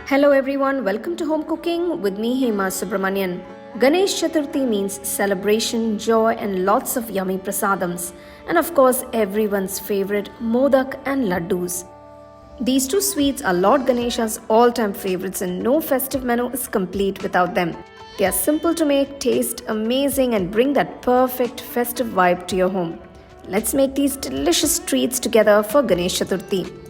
Hello everyone, welcome to Home Cooking with me Hema Subramanian. Ganesh Chaturthi means celebration, joy and lots of yummy prasadams. And of course everyone's favorite Modak and Laddus. These two sweets are Lord Ganesha's all-time favorites and no festive menu is complete without them. They are simple to make, taste amazing and bring that perfect festive vibe to your home. Let's make these delicious treats together for Ganesh Chaturthi.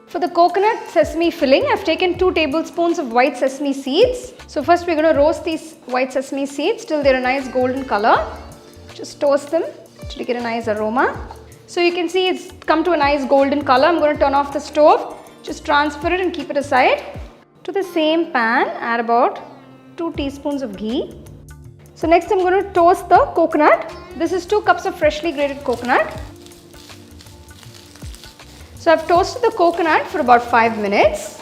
For the coconut sesame filling, I've taken 2 tablespoons of white sesame seeds. So first we're going to roast these white sesame seeds till they're a nice golden color. Just toast them to get a nice aroma. So you can see it's come to a nice golden color. I'm going to turn off the stove. Just transfer it and keep it aside. To the same pan, add about 2 teaspoons of ghee. So next I'm going to toast the coconut. This is 2 cups of freshly grated coconut. So I've toasted the coconut for about 5 minutes.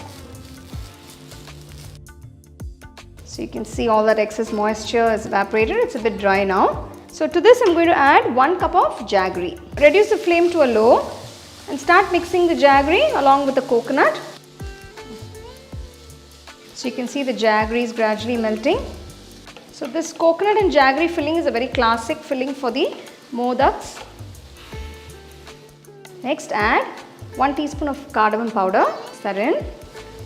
So you can see all that excess moisture is evaporated. It's a bit dry now. So to this I'm going to add 1 cup of jaggery. Reduce the flame to a low and start mixing the jaggery along with the coconut. So you can see the jaggery is gradually melting. So this coconut and jaggery filling is a very classic filling for the modaks. Next add 1 teaspoon of cardamom powder, stir in.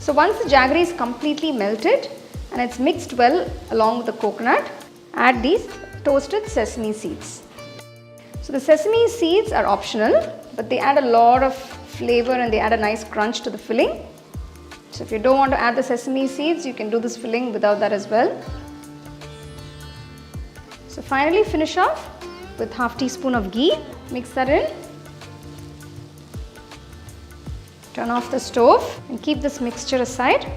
So once the jaggery is completely melted and it's mixed well along with the coconut, add these toasted sesame seeds. So the sesame seeds are optional, but they add a lot of flavor and they add a nice crunch to the filling. So if you don't want to add the sesame seeds, you can do this filling without that as well. So finally finish off with half teaspoon of ghee, mix that in. Turn off the stove and keep this mixture aside.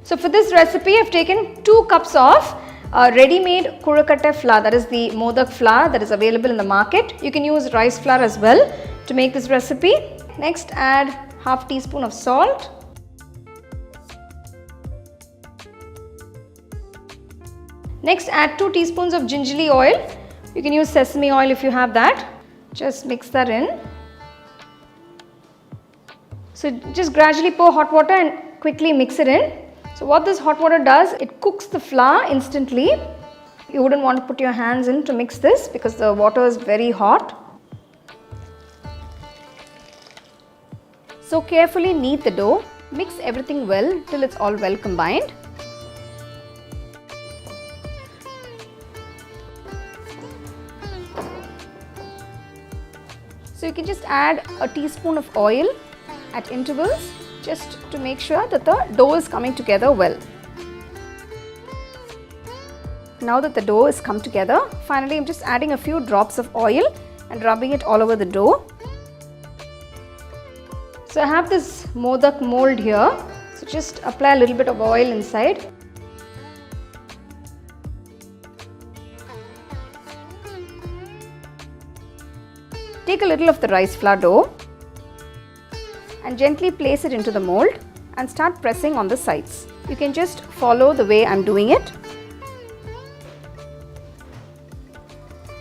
So for this recipe, I've taken 2 cups of ready-made kurakatte flour, that is the modak flour that is available in the market. You can use rice flour as well to make this recipe. Next add half teaspoon of salt. Next add 2 teaspoons of gingelly oil. You can use sesame oil if you have that. Just mix that in. So just gradually pour hot water and quickly mix it in. So what this hot water does, it cooks the flour instantly. You wouldn't want to put your hands in to mix this because the water is very hot. So carefully knead the dough. Mix everything well till it's all well combined. So you can just add a teaspoon of oil at intervals just to make sure that the dough is coming together well. Now that the dough is come together, finally I'm just adding a few drops of oil and rubbing it all over the dough. So I have this modak mold here, so just apply a little bit of oil inside. Take a little of the rice flour dough and gently place it into the mold and start pressing on the sides. You can just follow the way I'm doing it.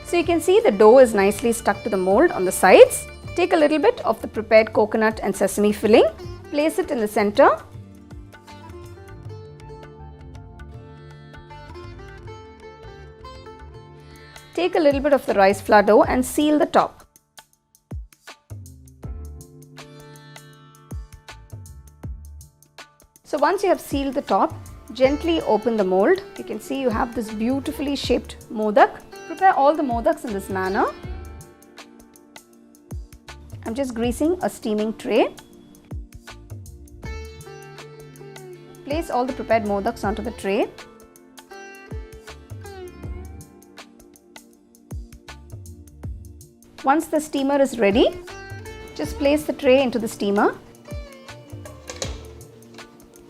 So you can see the dough is nicely stuck to the mold on the sides. Take a little bit of the prepared coconut and sesame filling, place it in the center. Take a little bit of the rice flour dough and seal the top. So once you have sealed the top, gently open the mold. You can see you have this beautifully shaped modak. Prepare all the modaks in this manner. I'm just greasing a steaming tray. Place all the prepared modaks onto the tray. Once the steamer is ready, just place the tray into the steamer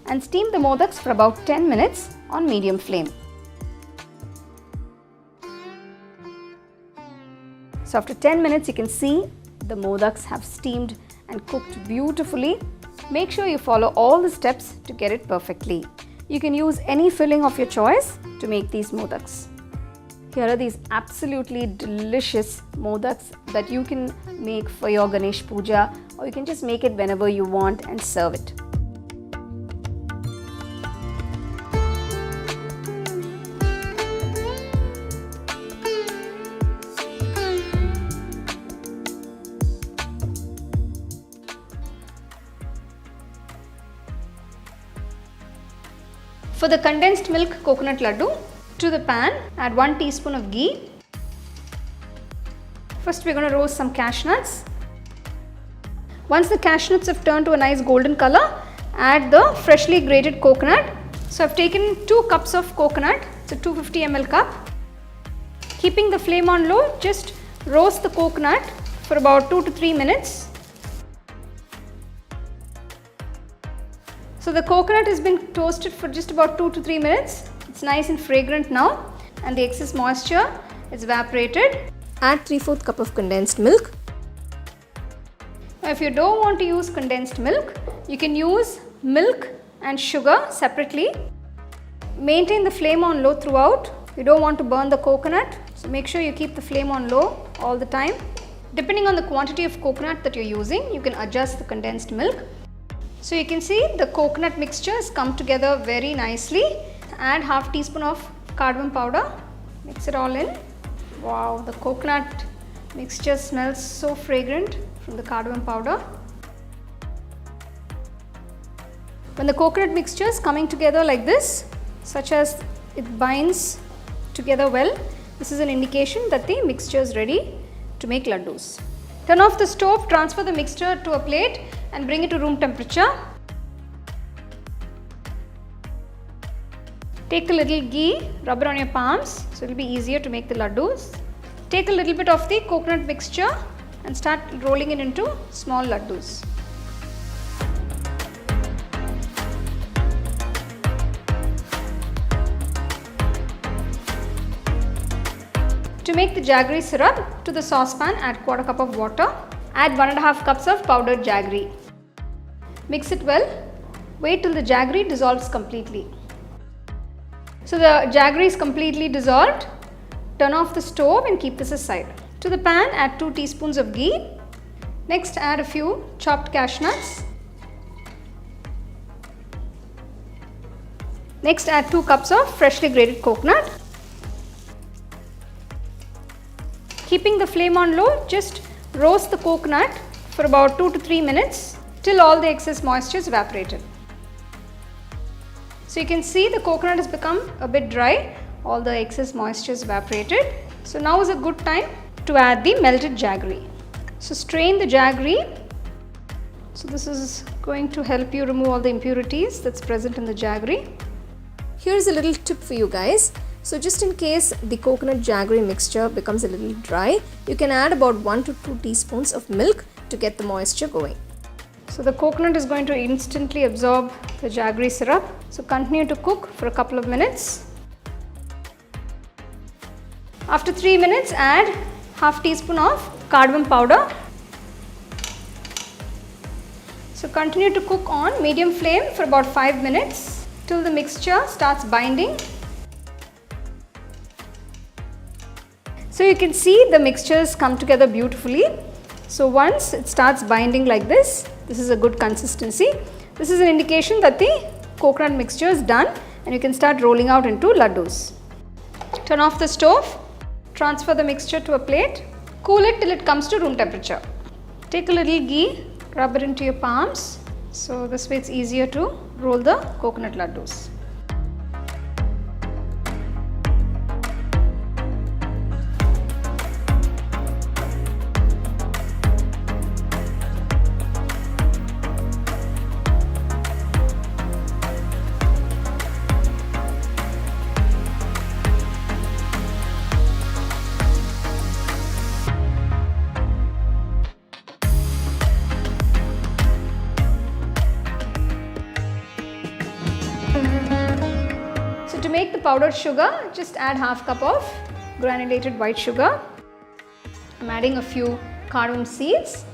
and steam the modaks for about 10 minutes on medium flame. So after 10 minutes you can see the modaks have steamed and cooked beautifully. Make sure you follow all the steps to get it perfectly. You can use any filling of your choice to make these modaks. Here are these absolutely delicious modaks that you can make for your Ganesh Puja, or you can just make it whenever you want and serve it. For the condensed milk coconut laddu, to the pan add 1 teaspoon of ghee. First we're going to roast some cashew nuts. Once the cashew nuts have turned to a nice golden color, add the freshly grated coconut. So I've taken 2 cups of coconut, it's a 250 ml cup. Keeping the flame on low, just roast the coconut for about 2 to 3 minutes. So the coconut has been toasted for just about 2 to 3 minutes. It's nice and fragrant now, and the excess moisture is evaporated. Add 3/4 cup of condensed milk. Now if you don't want to use condensed milk, you can use milk and sugar separately. Maintain the flame on low throughout. You don't want to burn the coconut, so make sure you keep the flame on low all the time. Depending on the quantity of coconut that you're using, you can adjust the condensed milk. So you can see the coconut mixture has come together very nicely. Add half teaspoon of cardamom powder. Mix it all in. Wow, the coconut mixture smells so fragrant from the cardamom powder. When the coconut mixture is coming together like this, such as it binds together well, this is an indication that the mixture is ready to make laddus. Turn off the stove, transfer the mixture to a plate and bring it to room temperature. Take a little ghee, rub it on your palms so it will be easier to make the laddus. Take a little bit of the coconut mixture and start rolling it into small laddus. To make the jaggery syrup, to the saucepan add 1/4 cup of water. Add 1.5 cups of powdered jaggery. Mix it well. Wait till the jaggery dissolves completely. So the jaggery is completely dissolved. Turn off the stove and keep this aside. To the pan add 2 teaspoons of ghee. Next add a few chopped cashew nuts. Next add 2 cups of freshly grated coconut. Keeping the flame on low, just roast the coconut for about 2 to 3 minutes till all the excess moisture is evaporated. So you can see the coconut has become a bit dry, all the excess moisture is evaporated. So now is a good time to add the melted jaggery. So strain the jaggery. So this is going to help you remove all the impurities that's present in the jaggery. Here's a little tip for you guys. So just in case the coconut jaggery mixture becomes a little dry, you can add about 1 to 2 teaspoons of milk to get the moisture going. So the coconut is going to instantly absorb the jaggery syrup. So continue to cook for a couple of minutes. After 3 minutes, add half teaspoon of cardamom powder. So continue to cook on medium flame for about 5 minutes till the mixture starts binding. So you can see the mixtures come together beautifully. So once it starts binding like this is a good consistency. This is an indication that the coconut mixture is done and you can start rolling out into laddus. Turn off the stove, transfer the mixture to a plate, cool it till it comes to room temperature. Take a little ghee, rub it into your palms. So this way it's easier to roll the coconut laddus. To make the powdered sugar, just add half cup of granulated white sugar. I'm adding a few cardamom seeds.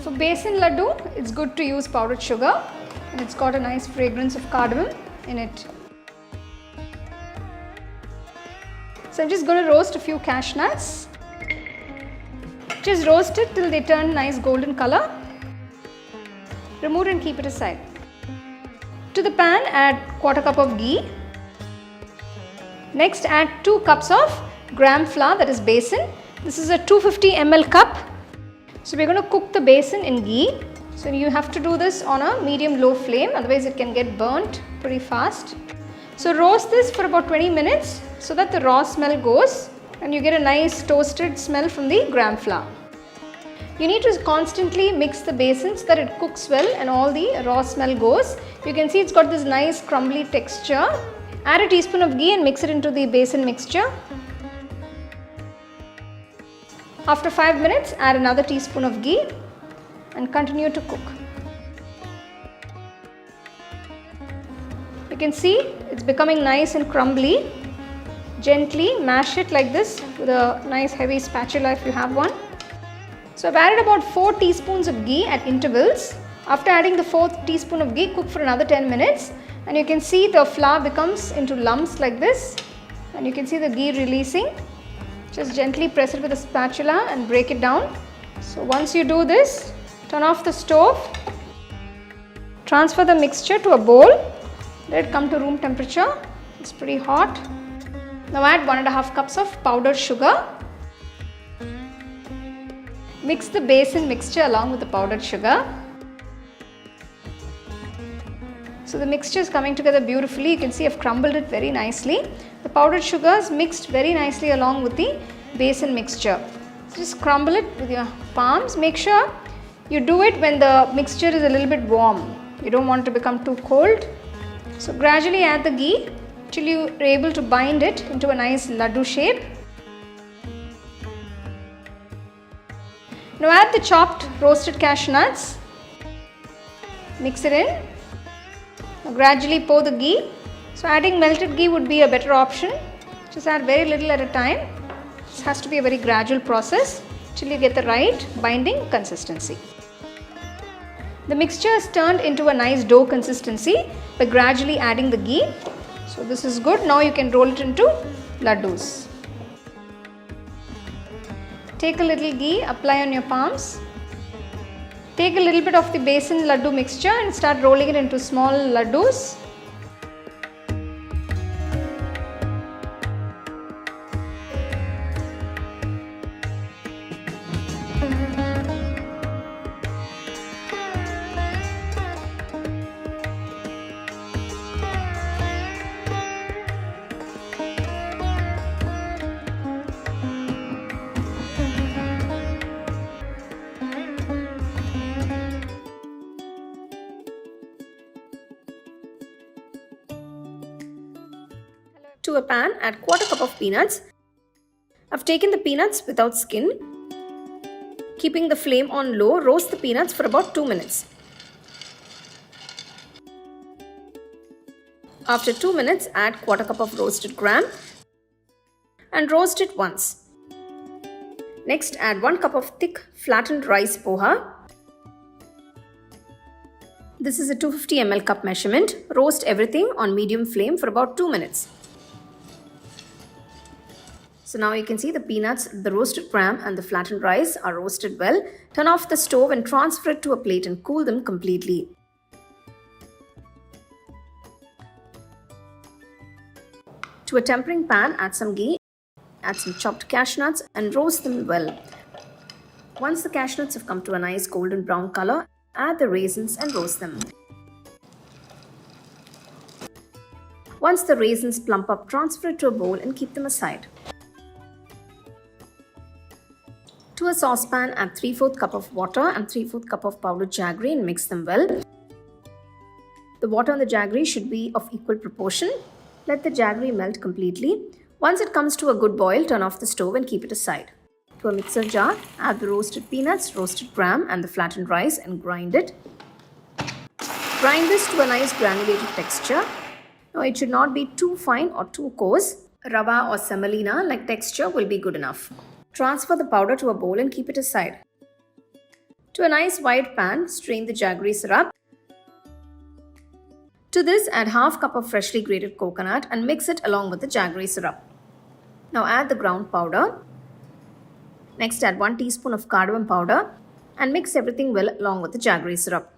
For besan laddu, it's good to use powdered sugar and it's got a nice fragrance of cardamom. in it. So I'm just going to roast a few cashew nuts. Just roast it till they turn nice golden color. Remove and keep it aside. To the pan, add quarter cup of ghee. Next, add 2 cups of gram flour, that is besan. This is a 250 ml cup. So we're going to cook the besan in ghee. So you have to do this on a medium-low flame, otherwise it can get burnt pretty fast. So roast this for about 20 minutes so that the raw smell goes and you get a nice toasted smell from the gram flour. You need to constantly mix the besan so that it cooks well and all the raw smell goes. You can see it's got this nice crumbly texture. Add a teaspoon of ghee and mix it into the besan mixture. After 5 minutes, add another teaspoon of ghee and continue to cook. You can see it's becoming nice and crumbly. Gently mash it like this with a nice heavy spatula if you have one. So I've added about 4 teaspoons of ghee at intervals. After adding the 4th teaspoon of ghee, cook for another 10 minutes and you can see the flour becomes into lumps like this and you can see the ghee releasing. Just gently press it with a spatula and break it down. So once you do this, turn off the stove, transfer the mixture to a bowl. Let it come to room temperature. It's pretty hot. Now add 1.5 cups of powdered sugar. Mix the besan mixture along with the powdered sugar. So the mixture is coming together beautifully. You can see I've crumbled it very nicely. The powdered sugar is mixed very nicely along with the besan mixture. So just crumble it with your palms. Make sure you do it when the mixture is a little bit warm. You don't want it to become too cold. So gradually add the ghee till you are able to bind it into a nice laddu shape. Now add the chopped roasted cashew nuts. Mix it in. Now gradually pour the ghee. So adding melted ghee would be a better option. Just add very little at a time. This has to be a very gradual process till you get the right binding consistency. The mixture is turned into a nice dough consistency by gradually adding the ghee. So this is good. Now you can roll it into laddus. Take a little ghee, apply on your palms. Take a little bit of the besan laddu mixture and start rolling it into small laddus. To a pan, add quarter cup of peanuts. I've taken the peanuts without skin. Keeping the flame on low, roast the peanuts for about 2 minutes. After 2 minutes, add quarter cup of roasted gram and roast it once. Next, add 1 cup of thick flattened rice poha. This is a 250 ml cup measurement. Roast everything on medium flame for about 2 minutes. So now you can see the peanuts, the roasted gram and the flattened rice are roasted well. Turn off the stove and transfer it to a plate and cool them completely. To a tempering pan, add some ghee, add some chopped cashew nuts and roast them well. Once the cashew nuts have come to a nice golden brown color, add the raisins and roast them. Once the raisins plump up, transfer it to a bowl and keep them aside. To a saucepan, add 3/4 cup of water and 3/4 cup of powdered jaggery and mix them well. The water and the jaggery should be of equal proportion. Let the jaggery melt completely. Once it comes to a good boil, turn off the stove and keep it aside. To a mixer jar, add the roasted peanuts, roasted gram and the flattened rice and grind it. Grind this to a nice granulated texture. Now it should not be too fine or too coarse. Rava or semolina like texture will be good enough. Transfer the powder to a bowl and keep it aside. To a nice wide pan, strain the jaggery syrup. To this, add half cup of freshly grated coconut and mix it along with the jaggery syrup. Now add the ground powder. Next, add 1 teaspoon of cardamom powder and mix everything well along with the jaggery syrup.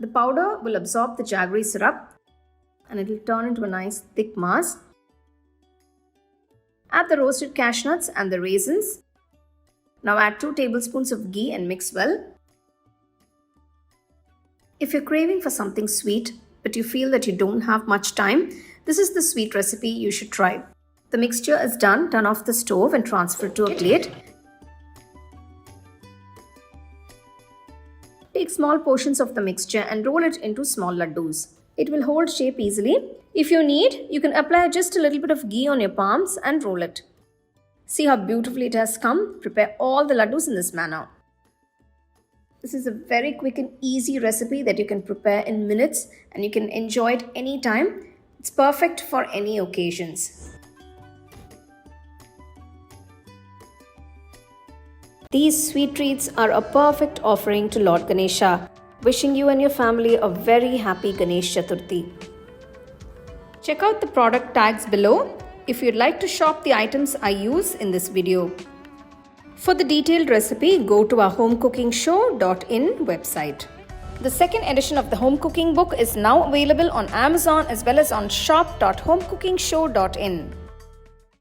The powder will absorb the jaggery syrup and it will turn into a nice thick mass. Add the roasted cashew nuts and the raisins. Now add 2 tablespoons of ghee and mix well. If you're craving for something sweet but you feel that you don't have much time, this is the sweet recipe you should try. The mixture is done, turn off the stove and transfer it to a plate. Take small portions of the mixture and roll it into small laddus. It will hold shape easily. If you need, you can apply just a little bit of ghee on your palms and roll it. See how beautifully it has come? Prepare all the laddus in this manner. This is a very quick and easy recipe that you can prepare in minutes and you can enjoy it anytime. It's perfect for any occasions. These sweet treats are a perfect offering to Lord Ganesha. Wishing you and your family a very happy Ganesh Chaturthi. Check out the product tags below if you'd like to shop the items I use in this video. For the detailed recipe, go to our HomeCookingShow.in website. The second edition of the home cooking book is now available on Amazon as well as on shop.homecookingshow.in.